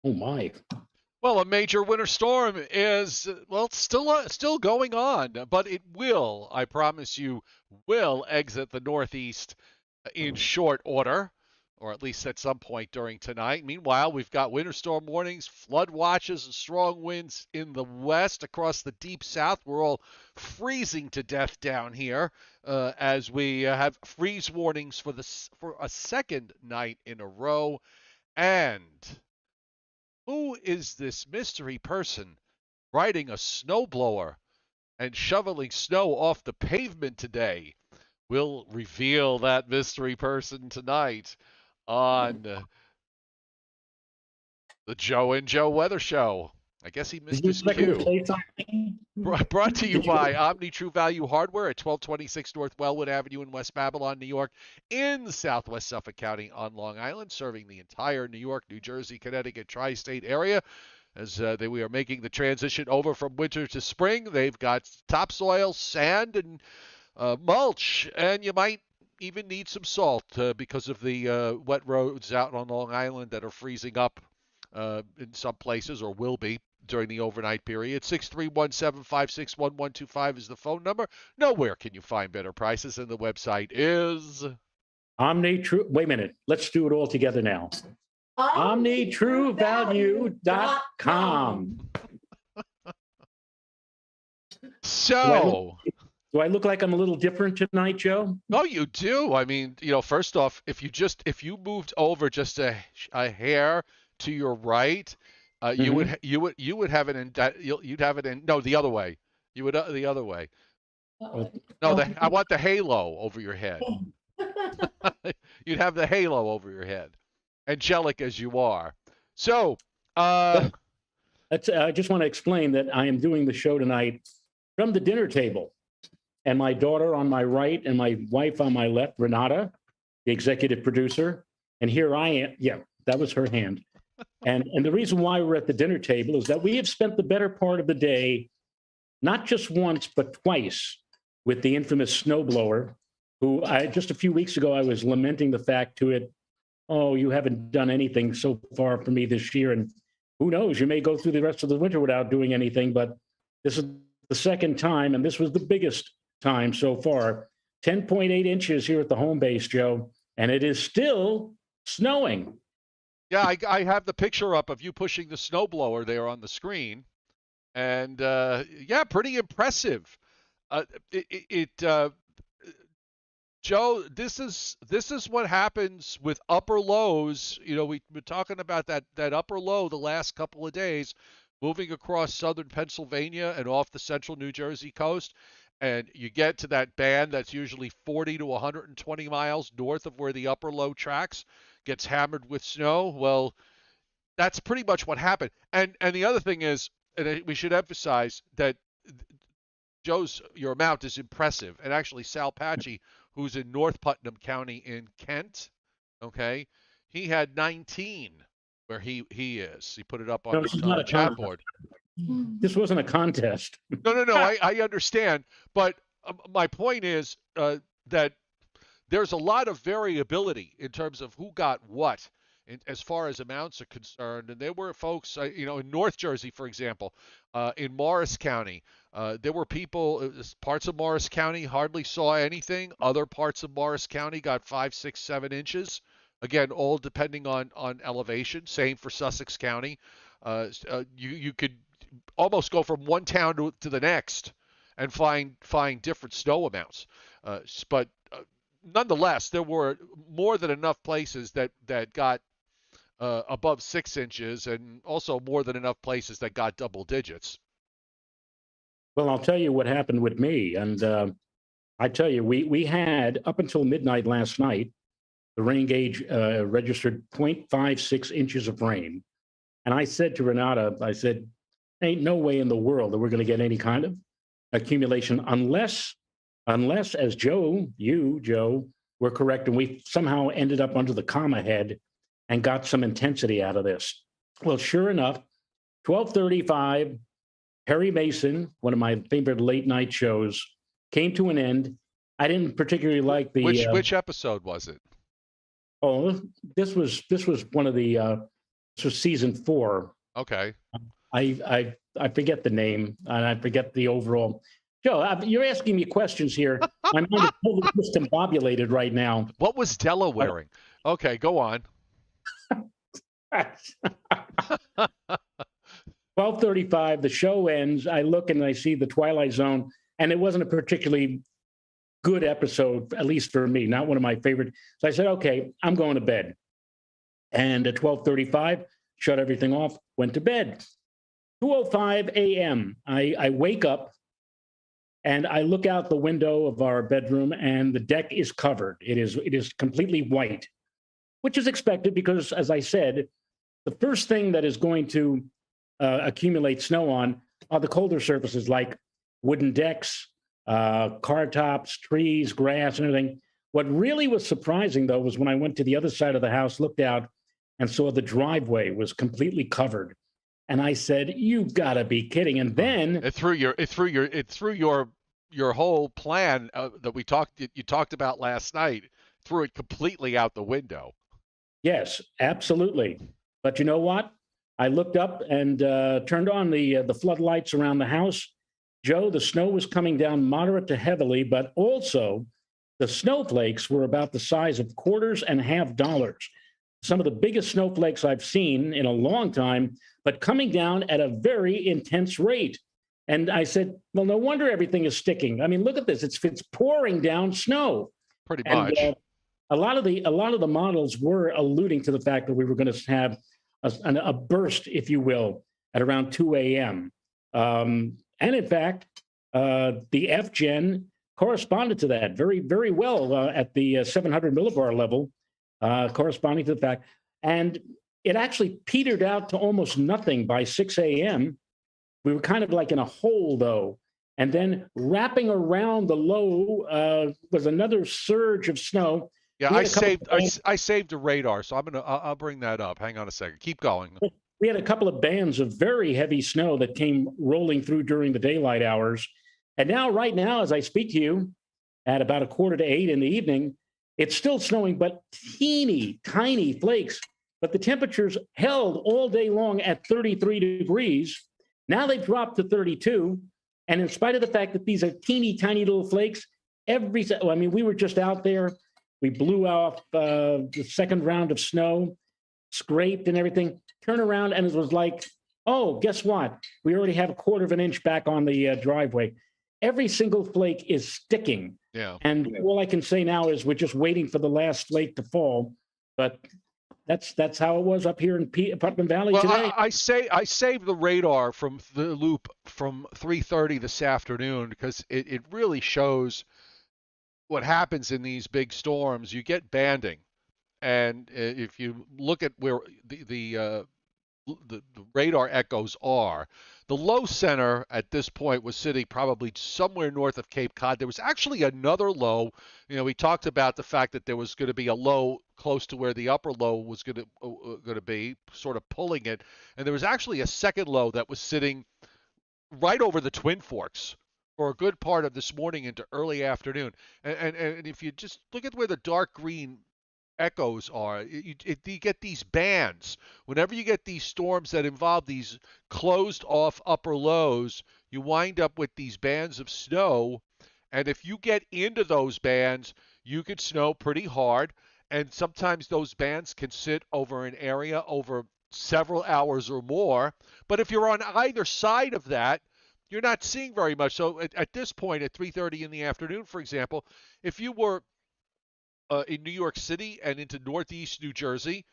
Oh my. Well, a major winter storm is, well, still going on, but it will, I promise you, will exit the Northeast in short order, or at least at some point during tonight. Meanwhile, we've got winter storm warnings, flood watches, and strong winds in the west across the deep south. We're all freezing to death down here as we have freeze warnings for a second night in a row. And who is this mystery person riding a snowblower and shoveling snow off the pavement today? We'll reveal that mystery person tonight on the Joe and Joe Weather Show. I guess he Did missed you his expect me to cue. say something? Brought to you Did you? by Omni True Value Hardware at 1226 North Wellwood Avenue in West Babylon, New York, in southwest Suffolk County on Long Island, serving the entire New York, New Jersey, Connecticut tri-state area. As we are making the transition over from winter to spring, they've got topsoil, sand, and mulch, and you might even need some salt because of the wet roads out on Long Island that are freezing up in some places or will be during the overnight period. 631-756-1125 is the phone number. Nowhere can you find better prices, and the website is Omni True. Wait a minute. Let's do it all together now. OmniTrueValue.com. Do I look? so. Do I look like I'm a little different tonight, Joe? Oh, you do. I mean, first off, if you moved over just a hair to your right, Mm-hmm. you would have it in you'd have it in no the other way. You would the other way. No, I want the halo over your head. You'd have the halo over your head, angelic as you are. So, uh, Well, I just want to explain that I am doing the show tonight from the dinner table, and my daughter on my right and my wife on my left, Renata, the executive producer, and here I am. Yeah, that was her hand. And the reason why we're at the dinner table is that we have spent the better part of the day, not just once but twice, with the infamous snowblower, who just a few weeks ago I was lamenting the fact to it, oh, you haven't done anything so far for me this year, and who knows, you may go through the rest of the winter without doing anything, but this is the second time, and this was the biggest time so far. 10.8 inches here at the home base, Joe, and it is still snowing. yeah, I have the picture up of you pushing the snowblower there on the screen, and yeah, pretty impressive. Uh, it Joe, this is what happens with upper lows. We've been talking about that upper low the last couple of days, moving across southern Pennsylvania and off the central New Jersey coast, and you get to that band that's usually 40 to 120 miles north of where the upper low tracks, gets hammered with snow. Well, that's pretty much what happened. And the other thing is, and we should emphasize that your amount is impressive. And actually, Sal Patchy, who's in North Putnam County in Kent, okay, he had 19 where he is. He put it up on No, the this is not a chat contest. board. This wasn't a contest. No. I understand, but my point is that there's a lot of variability in terms of who got what as far as amounts are concerned. And there were folks, in North Jersey, for example, in Morris County, there were people, parts of Morris County hardly saw anything. Other parts of Morris County got 5, 6, 7 inches. Again, all depending on elevation. Same for Sussex County. You could almost go from one town to the next and find different snow amounts. But nonetheless, there were more than enough places that got above 6 inches, and also more than enough places that got double digits. Well, I'll tell you what happened with me. And I tell you, we had up until midnight last night, the rain gauge registered 0.56 inches of rain. And I said to Renata, I said, ain't no way in the world that we're going to get any kind of accumulation unless, as Joe, were correct, and we somehow ended up under the comma head and got some intensity out of this. Well, sure enough, 12:35, Perry Mason, one of my favorite late night shows, came to an end. I didn't particularly like the. Which episode was it? Oh, this was one of the This was season 4. Okay. I forget the name and I forget the overall. Joe, you're asking me questions here. My mind is totally discombobulated right now. What was Della wearing? Okay, go on. 12:35, the show ends. I look and I see the Twilight Zone, and it wasn't a particularly good episode, at least for me, not one of my favorite. So I said, okay, I'm going to bed. And at 12:35, shut everything off, went to bed. 2:05 a.m., I wake up and I look out the window of our bedroom, and the deck is covered. It is completely white, which is expected because, as I said, the first thing that is going to accumulate snow on are the colder surfaces like wooden decks, car tops, trees, grass, and everything. What really was surprising, though, was when I went to the other side of the house, looked out, and saw the driveway was completely covered. And I said, "You gotta be kidding!" And then it threw your whole plan that you talked about last night. Threw it completely out the window. yes, absolutely. But you know what? I looked up and turned on the floodlights around the house. Joe, the snow was coming down moderate to heavily, but also the snowflakes were about the size of quarters and half dollars. Some of the biggest snowflakes I've seen in a long time, but coming down at a very intense rate. And I said, well, no wonder everything is sticking. I mean, look at this. It's pouring down snow. Pretty And much. a lot of the models were alluding to the fact that we were going to have a burst, if you will, at around 2 a.m. And in fact, the F-Gen corresponded to that very, very well at the 700 millibar level, corresponding to the fact. And it actually petered out to almost nothing by 6 a.m. We were kind of like in a hole, though. And then wrapping around the low was another surge of snow. Yeah, I saved a radar, so I'll bring that up. Hang on a second. Keep going. We had a couple of bands of very heavy snow that came rolling through during the daylight hours. And now, right now, as I speak to you, at about 7:45 in the evening, it's still snowing, but teeny, tiny flakes. But the temperatures held all day long at 33 degrees. Now they've dropped to 32. And in spite of the fact that these are teeny, tiny little flakes, we were just out there. We blew off the second round of snow, scraped and everything, turn around, and it was like, oh, guess what? We already have 1/4 inch back on the driveway. Every single flake is sticking. Yeah. And all I can say now is we're just waiting for the last flake to fall. But that's how it was up here in Putnam Valley today. I saved the radar from the loop from 3:30 this afternoon because it really shows what happens in these big storms. You get banding, and if you look at where the radar echoes are, the low center at this point was sitting probably somewhere north of Cape Cod. There was actually another low. We talked about the fact that there was going to be a low close to where the upper low was going to be, sort of pulling it, and there was actually a second low that was sitting right over the Twin Forks for a good part of this morning into early afternoon. And if you just look at where the dark green echoes are, you get these bands. Whenever you get these storms that involve these closed off upper lows, you wind up with these bands of snow. And if you get into those bands, you could snow pretty hard. And sometimes those bands can sit over an area over several hours or more. But if you're on either side of that, you're not seeing very much. So at this point, at 3:30 in the afternoon, for example, if you were in New York City and into northeast New Jersey,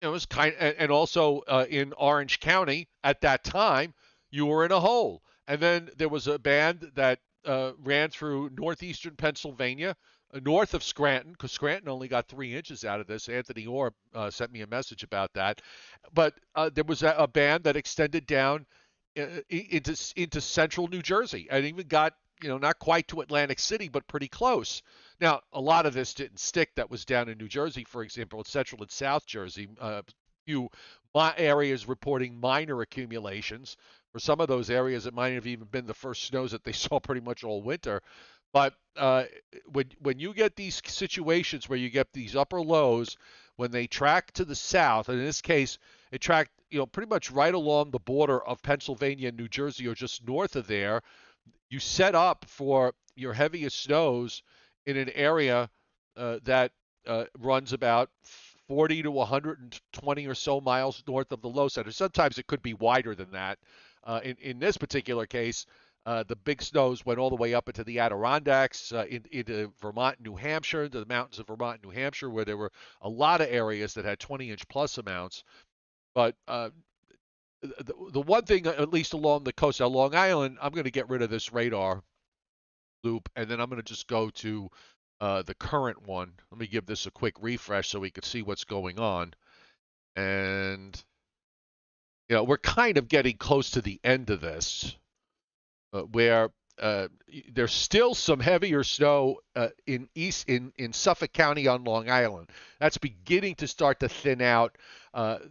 it was and also in Orange County at that time, you were in a hole. And then there was a band that ran through northeastern Pennsylvania, north of Scranton, because Scranton only got 3 inches out of this. Anthony Orr sent me a message about that. But there was a band that extended down into central New Jersey and even got, not quite to Atlantic City, but pretty close. Now, a lot of this didn't stick that was down in New Jersey, for example, in central and south Jersey. Few areas reporting minor accumulations. For some of those areas, it might have even been the first snows that they saw pretty much all winter. But when you get these situations where you get these upper lows, when they track to the south, and in this case, it tracked pretty much right along the border of Pennsylvania and New Jersey, or just north of there. You set up for your heaviest snows in an area that runs about 40 to 120 or so miles north of the low center. Sometimes it could be wider than that. In this particular case, the big snows went all the way up into the Adirondacks, into Vermont and New Hampshire, into the mountains of Vermont and New Hampshire, where there were a lot of areas that had 20-inch plus amounts. But the one thing, at least along the coast of Long Island, I'm going to get rid of this radar loop, and then I'm going to just go to the current one. Let me give this a quick refresh so we can see what's going on. And, we're kind of getting close to the end of this, where there's still some heavier snow in Suffolk County on Long Island. That's beginning to start to thin out.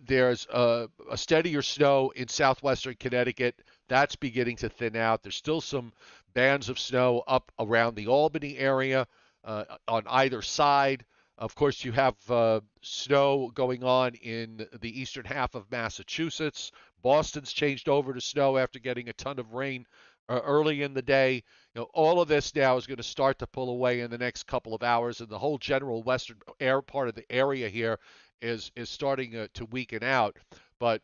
There's a steadier snow in southwestern Connecticut. That's beginning to thin out. There's still some bands of snow up around the Albany area on either side. Of course, you have snow going on in the eastern half of Massachusetts. Boston's changed over to snow after getting a ton of rain early in the day. All of this now is going to start to pull away in the next couple of hours, and the whole general western part of the area here is starting to weaken out. But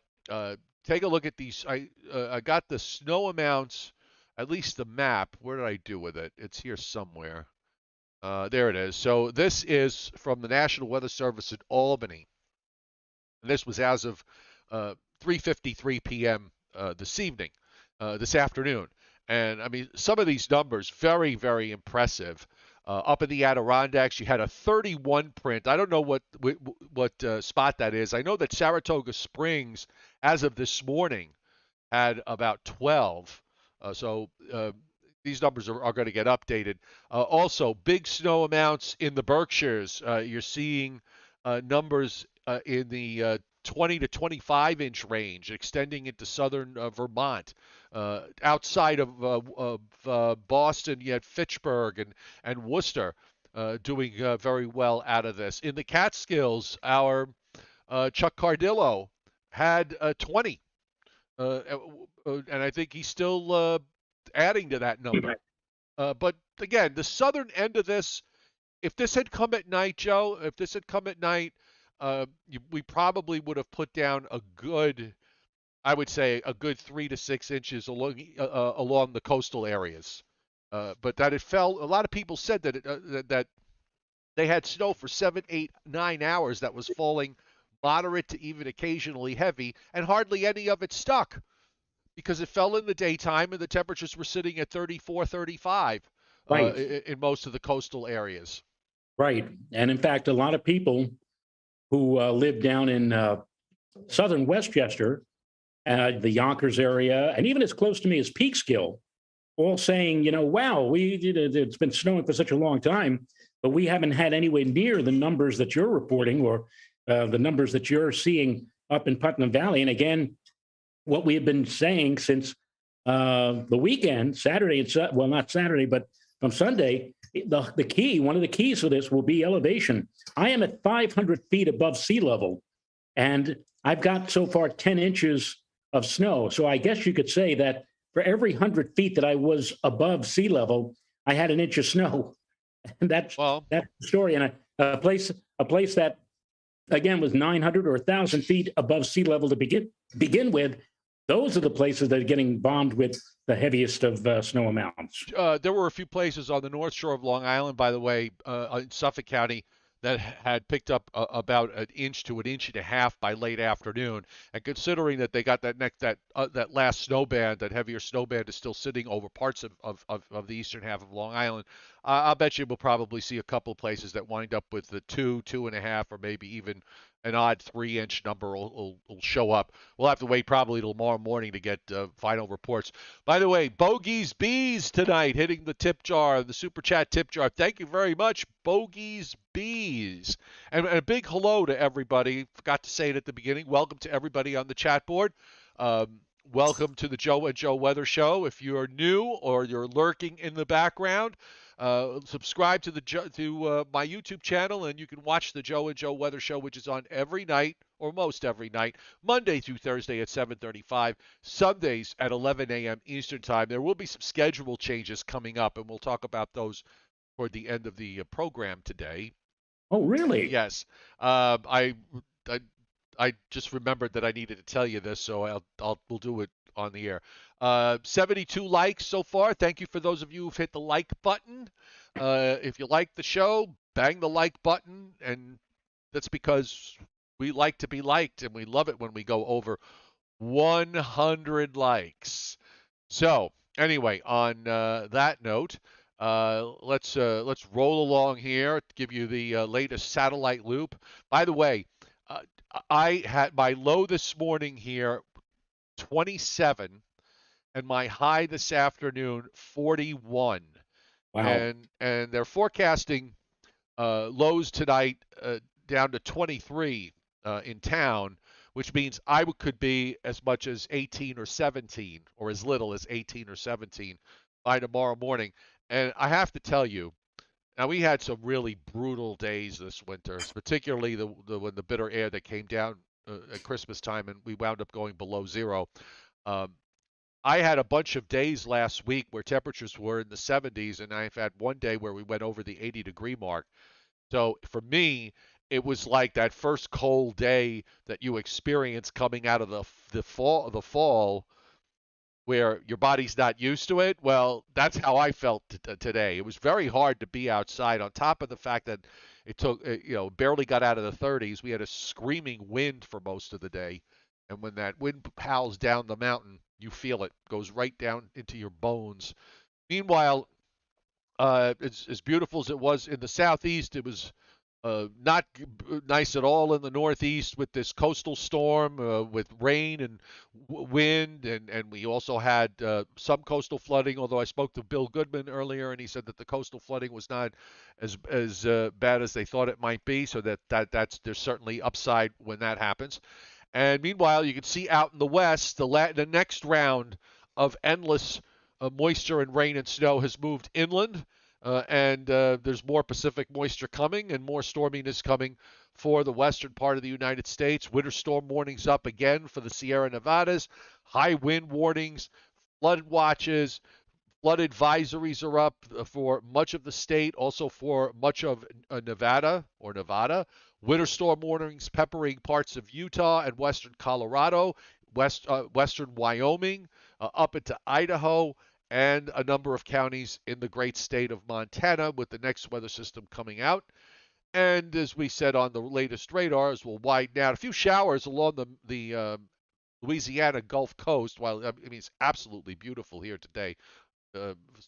take a look at these. I got the snow amounts, at least the map. Where did I do with it? It's here somewhere. There it is. So this is from the National Weather Service in Albany. And this was as of 3:53 p.m. This afternoon. And I mean, some of these numbers, very, very impressive. Up in the Adirondacks, you had a 31 print. I don't know what spot that is. I know that Saratoga Springs, as of this morning, had about 12. So these numbers are going to get updated. Also, big snow amounts in the Berkshires. You're seeing numbers in the 20 to 25 inch range, extending into southern Vermont. Outside of Boston, you had Fitchburg and Worcester doing very well out of this. In the Catskills, our Chuck Cardillo had 20, and I think he's still adding to that number. But again, the southern end of this, if this had come at night, Joe, we probably would have put down a good 3 to 6 inches along the coastal areas. But that it fell. A lot of people said that that they had snow for 7, 8, 9 hours that was falling moderate to even occasionally heavy, and hardly any of it stuck because it fell in the daytime and the temperatures were sitting at 34, 35 Right. In most of the coastal areas. Right. And in fact, a lot of people who live down in southern Westchester, the Yonkers area, and even as close to me as Peekskill, all saying, wow, it's been snowing for such a long time, but we haven't had anywhere near the numbers that you're reporting or the numbers that you're seeing up in Putnam Valley. And again, what we have been saying since the weekend, Saturday, well, not Saturday, but from Sunday, one of the keys for this will be elevation. I am at 500 feet above sea level, and I've got so far 10 inches of snow. So I guess you could say that for every 100 feet that I was above sea level, I had an inch of snow. And that's the story. And a place that, again, was 900 or 1,000 feet above sea level to begin with, those are the places that are getting bombed with the heaviest of snow amounts. There were a few places on the North Shore of Long Island, by the way, in Suffolk County, that had picked up about an inch to an inch and a half by late afternoon. And considering that they got that last snow band, that heavier snow band is still sitting over parts of the eastern half of Long Island, I'll bet you we'll probably see a couple of places that wind up with the 2.5, or maybe even an odd 3-inch number will show up. We'll have to wait probably till tomorrow morning to get final reports. By the way, Bogey's Bees tonight hitting the tip jar, the Super Chat tip jar. Thank you very much, Bogey's Bees. And a big hello to everybody. Forgot to say it at the beginning. Welcome to everybody on the chat board. welcome to the Joe and Joe Weather Show. If you're new or you're lurking in the background, subscribe to my YouTube channel, and you can watch the Joe and Joe Weather Show, which is on every night or most every night, Monday through Thursday at 7:35, Sundays at 11 a.m. Eastern Time. There will be some schedule changes coming up, and we'll talk about those toward the end of the program today. Oh, really? Yes. I I just remembered that I needed to tell you this, so we'll do it on the air. 72 likes so far. Thank you for those of you who've hit the like button. If you like the show, bang the like button, and that's because we like to be liked, and we love it when we go over 100 likes. So anyway, on that note, let's roll along here. Give you the latest satellite loop. By the way, I had my low this morning here 27, and my high this afternoon 41. Wow. And they're forecasting lows tonight down to 23 in town, which means I could be as much as 18 or 17, or as little as 18 or 17 by tomorrow morning. And I have to tell you, now we had some really brutal days this winter, particularly when the bitter air that came down at Christmas time, and we wound up going below zero. Um, I had a bunch of days last week where temperatures were in the 70s, and I've had one day where we went over the 80-degree mark. So for me, it was like that first cold day that you experience coming out of the fall where your body's not used to it. Well, that's how I felt today. It was very hard to be outside. On top of the fact that it took, barely got out of the 30s. We had a screaming wind for most of the day, and when that wind howls down the mountain, you feel it. Goes right down into your bones. Meanwhile, as beautiful as it was in the southeast, it was not nice at all in the northeast with this coastal storm with rain and wind, and we also had some coastal flooding. Although I spoke to Bill Goodman earlier, and he said that the coastal flooding was not as bad as they thought it might be. So that's there's certainly upside when that happens. And meanwhile, you can see out in the west, the next round of endless moisture and rain and snow has moved inland. And there's more Pacific moisture coming and more storminess coming for the western part of the United States. Winter storm warnings up again for the Sierra Nevadas. High wind warnings, flood watches, flood advisories are up for much of the state, also for much of Nevada. Winter storm warnings peppering parts of Utah and western Colorado, western Wyoming, up into Idaho, and a number of counties in the great state of Montana, with the next weather system coming out. And as we said on the latest radars, will widen out. A few showers along the Louisiana Gulf Coast. While I mean, it's absolutely beautiful here today,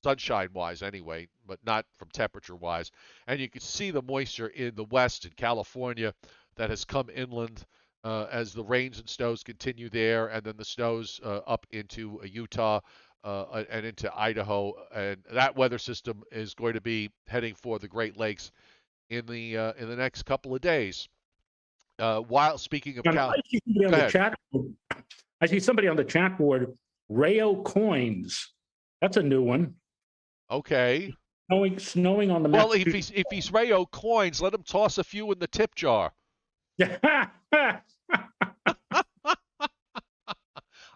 sunshine-wise anyway, but not from temperature-wise. And you can see the moisture in the west in California that has come inland as the rains and snows continue there, and then the snows up into Utah and into Idaho. And that weather system is going to be heading for the Great Lakes in the next couple of days. While speaking of I see somebody on go the ahead. chat. I see somebody on the chat board. Rayo coins. That's a new one. Okay. Snowing on the Well, if he's Rayo coins, let him toss a few in the tip jar.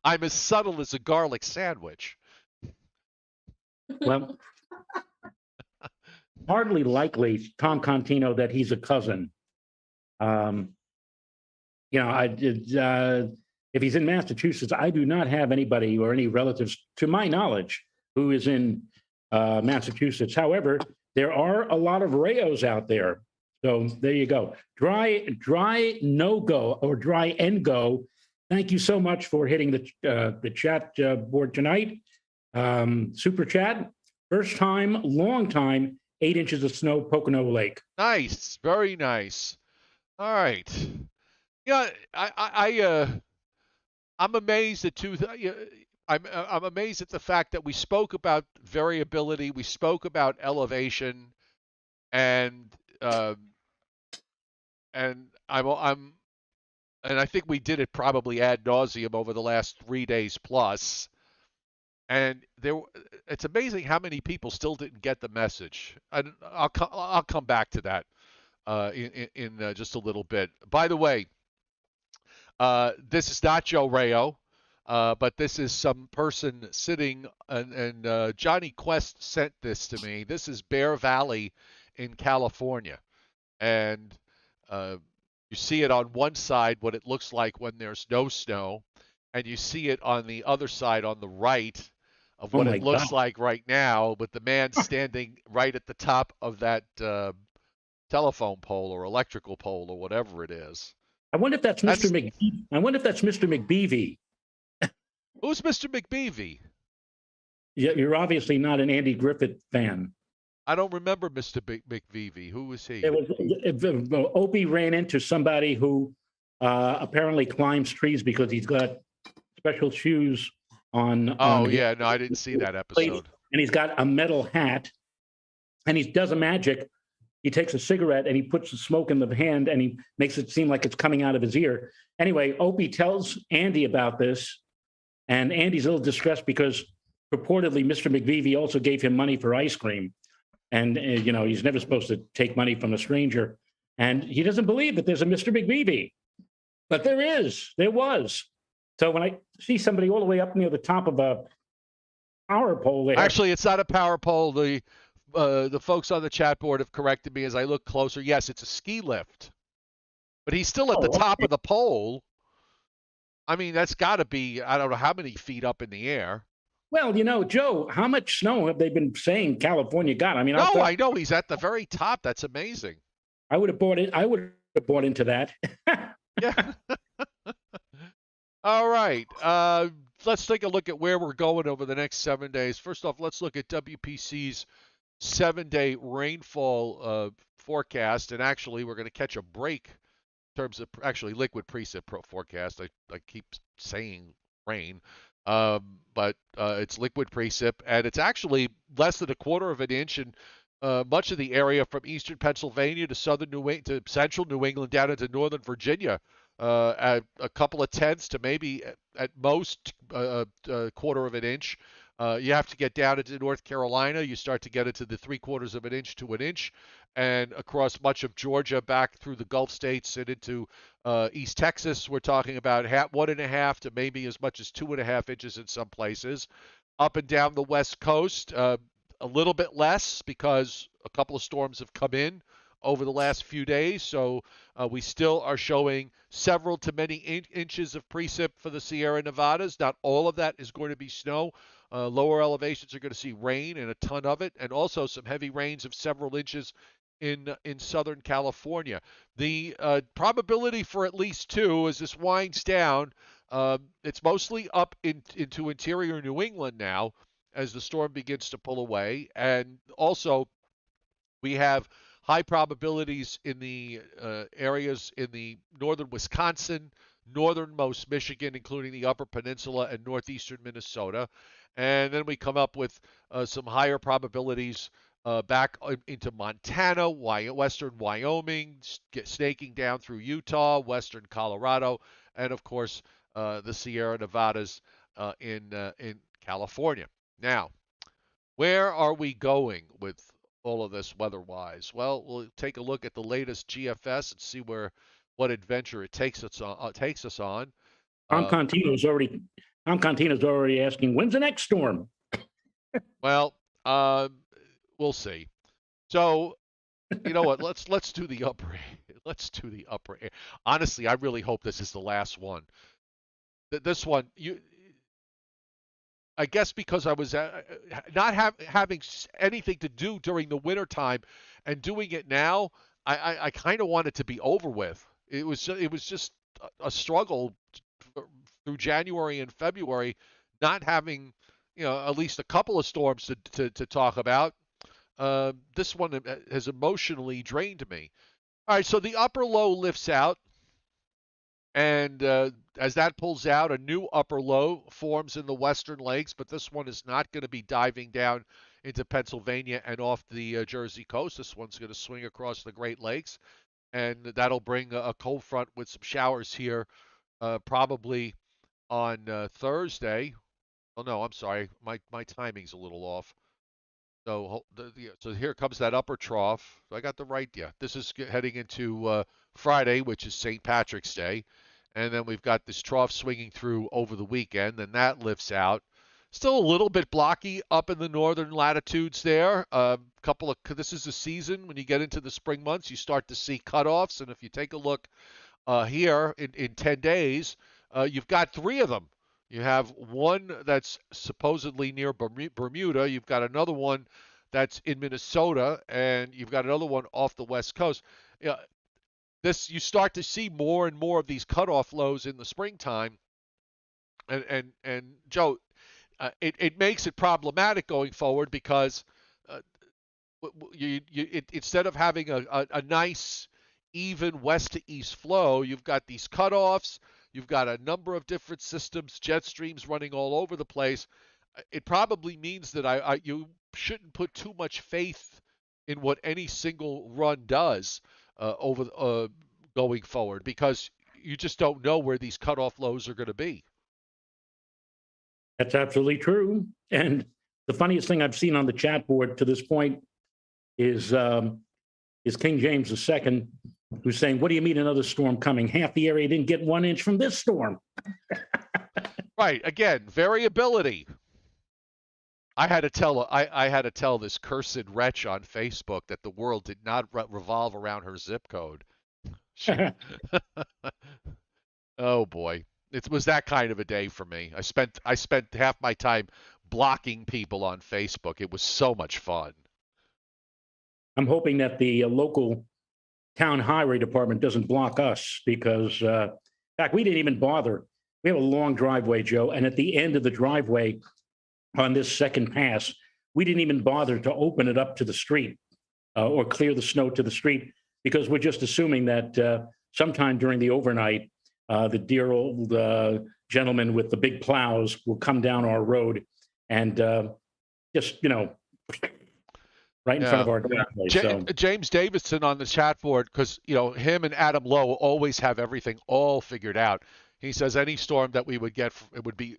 I'm as subtle as a garlic sandwich. Well, hardly likely, Tom Contino, that he's a cousin. If he's in Massachusetts, I do not have anybody or any relatives, to my knowledge, who is in Massachusetts. However, there are a lot of Rayos out there. So there you go. Dry no go or dry and go. Thank you so much for hitting the chat board tonight. Super chat. First time, long time, 8 inches of snow, Pocono Lake. Nice, very nice. All right. Yeah, I'm amazed at I'm amazed at the fact that we spoke about variability, we spoke about elevation, and I'm and I think we did it probably ad nauseum over the last 3 days plus. And it's amazing how many people still didn't get the message. I'll come back to that in just a little bit. By the way, this is not Joe Rayo, but this is some person sitting, and Johnny Quest sent this to me. This is Bear Valley in California, and uh, you see it on one side what it looks like when there's no snow, and you see it on the other side on the right of Oh what my it God. looks like right now, with the man standing right at the top of that telephone pole or electrical pole or whatever it is. I wonder if that's Mr. That's McBeevy. I wonder if that's Mr. McBeevy. who's Mr. McBeevy? You're obviously not an Andy Griffith fan. I don't remember Mr. McVeevy. Who was It he? was Opie ran into somebody who apparently climbs trees because he's got special shoes on. Oh His yeah, no, I didn't see that episode. and he's got a metal hat, and he does a magic. He takes a cigarette and he puts the smoke in the hand and he makes it seem like it's coming out of his ear. Anyway, Opie tells Andy about this, and Andy's a little distressed because purportedly Mr. McVeevy also gave him money for ice cream. And, he's never supposed to take money from a stranger. And he doesn't believe that there's a Mr. McVeevy. But there was. So when I see somebody all the way up near the top of a power pole there. Actually, it's not a power pole. The folks on the chat board have corrected me as I look closer. Yes, it's a ski lift. But he's still at the top of the pole. I mean, that's got to be, I don't know how many feet up in the air. Well, Joe, how much snow have they been saying California got? I mean, I know he's at the very top. That's amazing. I would have bought it. I would have bought into that. Yeah. All right. Let's take a look at where we're going over the next 7 days. First off, let's look at WPC's 7-day rainfall forecast. And actually, we're going to catch a break in terms of actually liquid precip forecast. I keep saying rain. But it's liquid precip, and it's actually less than a quarter of an inch in much of the area from eastern Pennsylvania to to central New England down into northern Virginia. At a couple of tenths to maybe at most a quarter of an inch. You have to get down into North Carolina. You start to get into the 3/4 of an inch to an inch, and across much of Georgia, back through the Gulf states and into East Texas, we're talking about 1.5 to maybe as much as 2.5 inches in some places. Up and down the West Coast, a little bit less because a couple of storms have come in over the last few days, so we still are showing several to many inches of precip for the Sierra Nevadas. Not all of that is going to be snow. Lower elevations are going to see rain and a ton of it, and also some heavy rains of several inches in Southern California. The probability for at least 2 as this winds down, it's mostly up into interior New England now as the storm begins to pull away, and also we have high probabilities in the areas in the northern Wisconsin, northernmost Michigan, including the Upper Peninsula and northeastern Minnesota. And then we come up with some higher probabilities back into Montana, western Wyoming, snaking down through Utah, western Colorado, and of course the Sierra Nevadas in California. Now, where are we going with all of this weather-wise? Well, we'll take a look at the latest GFS and see what adventure it takes us on. Tom Contino's already asking, when's the next storm? Well, we'll see. So, you know what? Let's do the upper. Let's do the upper. Honestly, I really hope this is the last one. This one, I guess because I was not having anything to do during the winter time, and doing it now, I kind of want it to be over with. It was just a struggle through January and February, not having at least a couple of storms to talk about. This one has emotionally drained me. All right, so the upper low lifts out. And as that pulls out, a new upper low forms in the western lakes, but this one is not going to be diving down into Pennsylvania and off the Jersey coast. This one's going to swing across the Great Lakes. and that'll bring a cold front with some showers here, probably on Thursday. Oh no, I'm sorry, my timing's a little off. So so here comes that upper trough. I got the right. Yeah, this is heading into Friday, which is St. Patrick's Day, and then we've got this trough swinging through over the weekend. Then that lifts out. Still a little bit blocky up in the northern latitudes there. This is the season when you get into the spring months, you start to see cutoffs, and if you take a look here in 10 days, you've got three of them. You have one that's supposedly near Bermuda. You've got another one that's in Minnesota, and you've got another one off the West Coast. You start to see more and more of these cutoff lows in the springtime, and Joe, it makes it problematic going forward because instead of having a nice even west to east flow, you've got these cutoffs. You've got a number of different systems, jet streams running all over the place. It probably means that you shouldn't put too much faith in what any single run does going forward, because you just don't know where these cutoff lows are going to be. That's absolutely true. And the funniest thing I've seen on the chat board to this point is King James II, who's saying, "What do you mean another storm coming? Half the area didn't get 1 inch from this storm." Right. Again, variability. I had to tell this cursed wretch on Facebook that the world did not revolve around her zip code. Oh boy, it was that kind of a day for me. I spent half my time blocking people on Facebook. It was so much fun. I'm hoping that the local town highway department doesn't block us because, in fact, we didn't even bother. We have a long driveway, Joe, and at the end of the driveway on this second pass, we didn't even bother to open it up to the street or clear the snow to the street because we're just assuming that sometime during the overnight, the dear old gentleman with the big plows will come down our road and just, right in front of our driveway. James Davison on the chat board, because him and Adam Lowe always have everything all figured out. He says any storm that we would get, it would be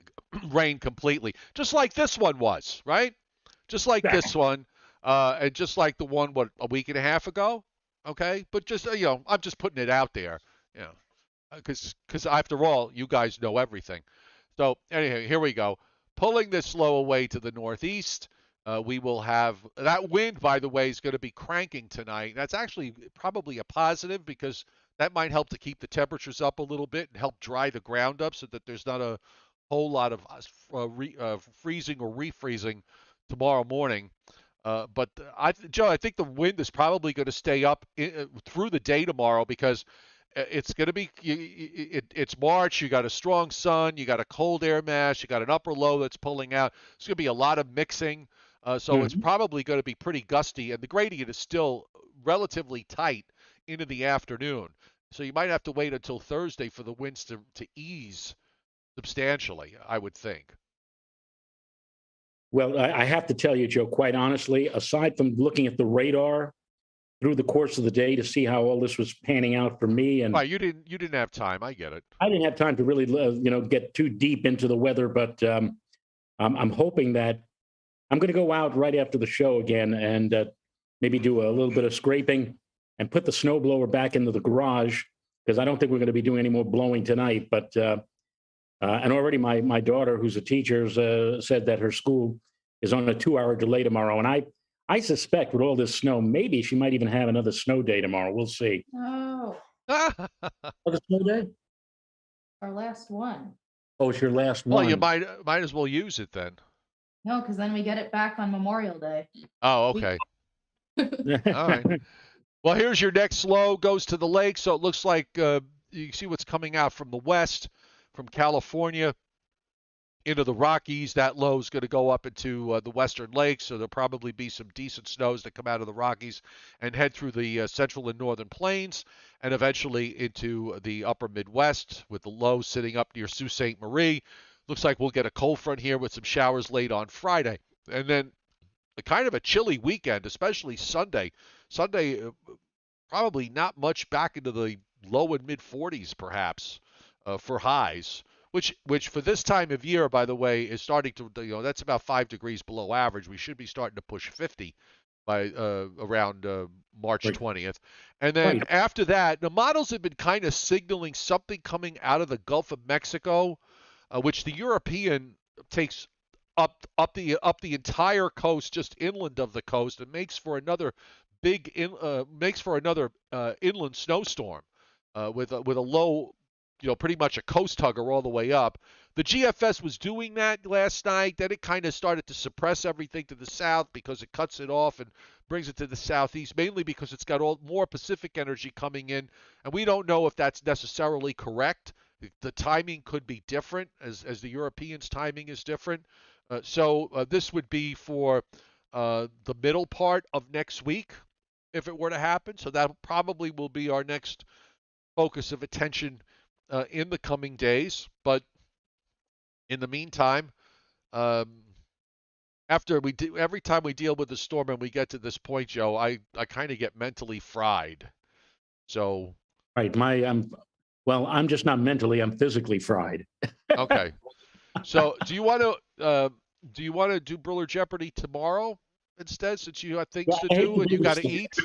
rain completely, just like this one was, right? Just like this one, and just like the one a week and a half ago. Okay, but just I'm just putting it out there, because after all, you guys know everything. So anyway, here we go. Pulling this low away to the northeast. We will have that wind, by the way, is going to be cranking tonight. That's actually probably a positive because that might help to keep the temperatures up a little bit and help dry the ground up so that there's not a whole lot of freezing or refreezing tomorrow morning. But Joe, I think the wind is probably going to stay up through the day tomorrow because it's going to be it's March. You got a strong sun, you got a cold air mass, you got an upper low that's pulling out. It's going to be a lot of mixing. So it's probably going to be pretty gusty, and the gradient is still relatively tight into the afternoon. So you might have to wait until Thursday for the winds to ease substantially, I would think. Well, I have to tell you, Joe, quite honestly, aside from looking at the radar through the course of the day to see how all this was panning out for me, and you didn't have time. I get it. I didn't have time to really, get too deep into the weather, but I'm hoping that I'm going to go out right after the show again and maybe do a little bit of scraping and put the snowblower back into the garage because I don't think we're going to be doing any more blowing tonight. But and already my daughter, who's a teacher, said that her school is on a 2-hour delay tomorrow, and I suspect with all this snow, maybe she might even have another snow day tomorrow. We'll see. Oh. Another snow day? Our last one. Oh, it's your last one. Well, you might as well use it then. No, because then we get it back on Memorial Day. Oh, okay. All right. Well, here's your next low, goes to the lake. So it looks like you see what's coming out from the west, from California into the Rockies. That low is going to go up into the western lakes, so there'll probably be some decent snows that come out of the Rockies and head through the central and northern plains and eventually into the upper Midwest with the low sitting up near Sault Ste. Marie. Looks like we'll get a cold front here with some showers late on Friday. And then kind of a chilly weekend, especially Sunday. Sunday, probably not much back into the low and mid 40s, perhaps, for highs. Which for this time of year, by the way, is starting to, that's about 5 degrees below average. We should be starting to push 50 by around March Right. 20th. And then Right. after that, the models have been kind of signaling something coming out of the Gulf of Mexico, which the European takes up the entire coast, just inland of the coast, and makes for another inland snowstorm with a low, pretty much a coast hugger all the way up. The GFS was doing that last night. Then it kind of started to suppress everything to the south because it cuts it off and brings it to the southeast, mainly because it's got more Pacific energy coming in, and we don't know if that's necessarily correct. The timing could be different, as the Europeans' timing is different. So this would be for the middle part of next week, if it were to happen. So that probably will be our next focus of attention in the coming days. But in the meantime, every time we deal with the storm and we get to this point, Joe, I kind of get mentally fried. So Right. I'm just not mentally, I'm physically fried. okay. So do you want to do Briller Jeopardy tomorrow instead, since you have things Yeah, to I hate do to and do you got this. to eat?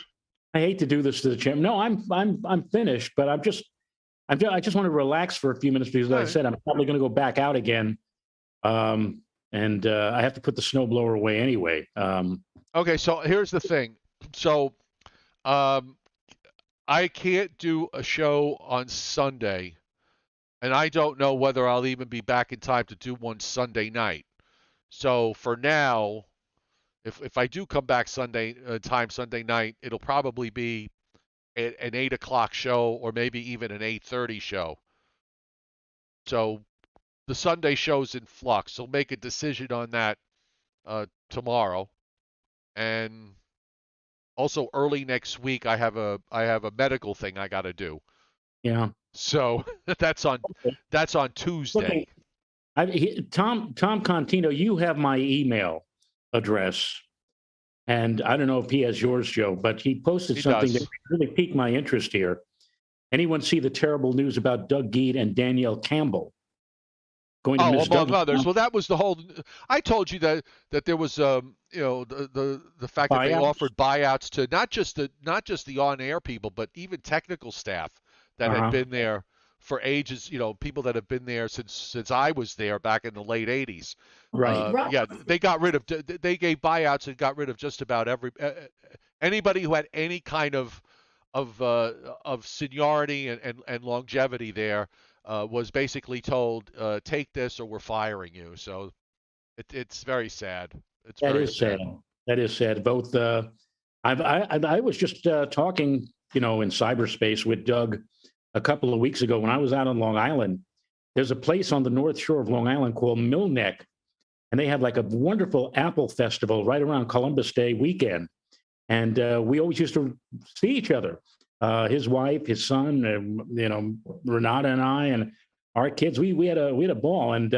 I hate to do this to the champ. No, I'm finished, but I just want to relax for a few minutes because, All as I right. said, I'm probably going to go back out again, and I have to put the snowblower away anyway. Okay, so here's the thing. So I can't do a show on Sunday, and I don't know whether I'll even be back in time to do one Sunday night. So for now, if I do come back Sunday night, it'll probably be an 8 o'clock show or maybe even an 8:30 show. So the Sunday show's in flux. So make a decision on that tomorrow. And also early next week, I have a medical thing I got to do. Yeah. So that's on Tuesday. Okay. Tom Contino, you have my email address, and I don't know if he has yours, Joe, but he posted He something that does. really piqued my interest here. Anyone see the terrible news about Doug Geet and Danielle Campbell going to Oh, Miss among Douglas others. Well, that was the whole. I told you that there was the fact that they buyout? offered buyouts to not just the on-air people, but even technical staff that had Uh-huh. been there for ages. People that have been there since I was there back in the late '80s. Right. Yeah, they gave buyouts and got rid of just about anybody who had any kind of seniority and longevity there. Was basically told, take this or we're firing you. So it's very sad. It's That very is sad. sad. That is sad. Both. I was just talking, in cyberspace with Doug a couple of weeks ago when I was out on Long Island. There's a place on the North Shore of Long Island called Millneck, and they have like a wonderful apple festival right around Columbus Day weekend. And we always used to see each other. His wife, his son, Renata and I, and our kids. We had a ball, and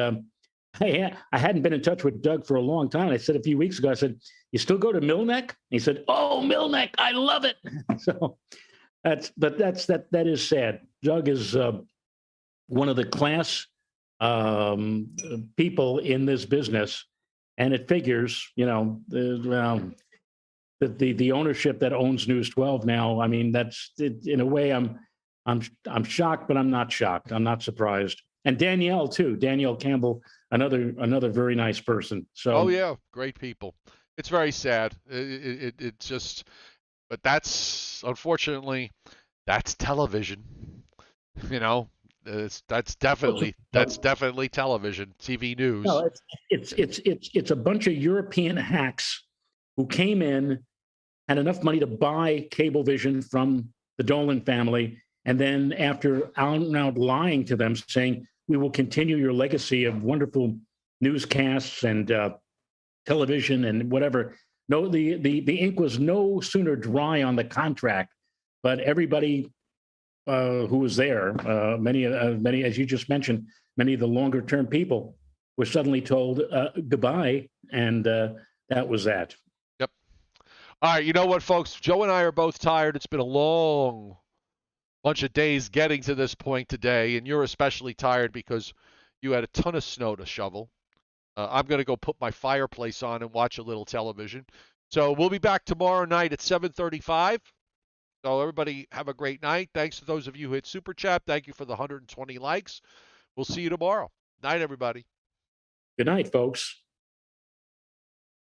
I hadn't been in touch with Doug for a long time. I said a few weeks ago, I said, "You still go to Millneck?" And he said, "Oh, Millneck, I love it." So that is sad. Doug is one of the class people in this business, and it figures, the ownership that owns News 12 now. I mean, that's it, in a way. I'm shocked, but I'm not shocked. I'm not surprised. And Danielle too. Danielle Campbell, another very nice person. So. Oh yeah, great people. It's very sad. It's just, but that's unfortunately that's television. That's definitely television, TV news. No, it's a bunch of European hacks who came in, had enough money to buy Cablevision from the Dolan family, and then after out and out lying to them, saying we will continue your legacy of wonderful newscasts and television and whatever. No, the ink was no sooner dry on the contract, but everybody who was there, many, as you just mentioned, many of the longer term people were suddenly told goodbye, and that was that. Yep. All right, you know what, folks? Joe and I are both tired. It's been a long bunch of days getting to this point today, and you're especially tired because you had a ton of snow to shovel. I'm going to go put my fireplace on and watch a little television. So we'll be back tomorrow night at 7:35. So everybody have a great night. Thanks to those of you who hit Super Chat. Thank you for the 120 likes. We'll see you tomorrow. Night, everybody. Good night, folks.